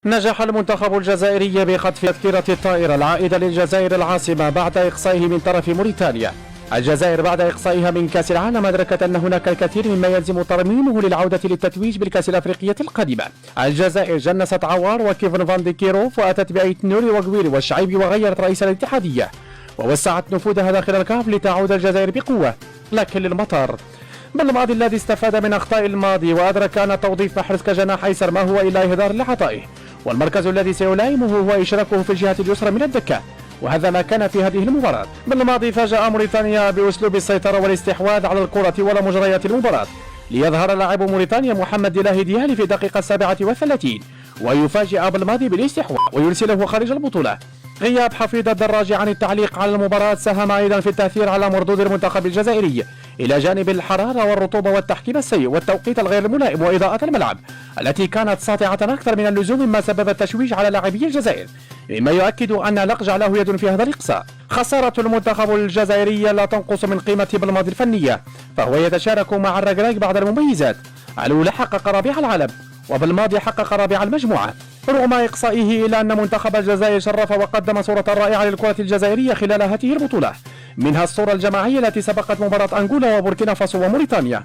نجح المنتخب الجزائري بخطف تذكرة الطائرة العائدة للجزائر العاصمة بعد إقصائه من طرف موريتانيا. الجزائر بعد إقصائها من كأس العالم أدركت أن هناك الكثير مما يلزم ترميمه للعودة للتتويج بالكأس الأفريقية القادمة. الجزائر جنست عوار وكيفن فان دي كيروف وأتت بعيد نوري وغويري والشعيبي وغيرت رئيس الاتحادية ووسعت نفوذها داخل الكاف لتعود الجزائر بقوة، لكن للمطار. بالماضي الذي استفاد من أخطاء الماضي وأدرك أن توظيف محرز كجناح أيسر ما هو إلا إهدار لعطائه، والمركز الذي سيلائمه هو إشراكه في الجهة اليسرى من الدكة، وهذا ما كان في هذه المباراة. بالماضي فاجأ موريتانيا بأسلوب السيطرة والاستحواذ على الكرة ولا مجريات المباراة، ليظهر لاعب موريتانيا محمد ديلاهي ديالي في الدقيقة 37 ويفاجئ بالماضي بالاستحواذ ويرسله خارج البطولة. غياب حفيظ الدراج عن التعليق على المباراة ساهم أيضا في التأثير على مردود المنتخب الجزائري، إلى جانب الحرارة والرطوبة والتحكيم السيء والتوقيت الغير الملائم وإضاءة الملعب التي كانت ساطعة أكثر من اللزوم، مما سبب التشويش على لاعبي الجزائر، مما يؤكد أن لقجع له يد في هذا الإقصاء. خسارة المنتخب الجزائري لا تنقص من قيمة بالماضي الفنية، فهو يتشارك مع الركراك بعض المميزات. الأولى حقق رابع العالم، وبالماضي حقق رابع المجموعة. رغم إقصائه إلا أن منتخب الجزائر شرف وقدم صورة رائعة للكرة الجزائرية خلال هذه البطولة، منها الصورة الجماعية التي سبقت مباراة أنغولا وبوركينا فاسو وموريتانيا.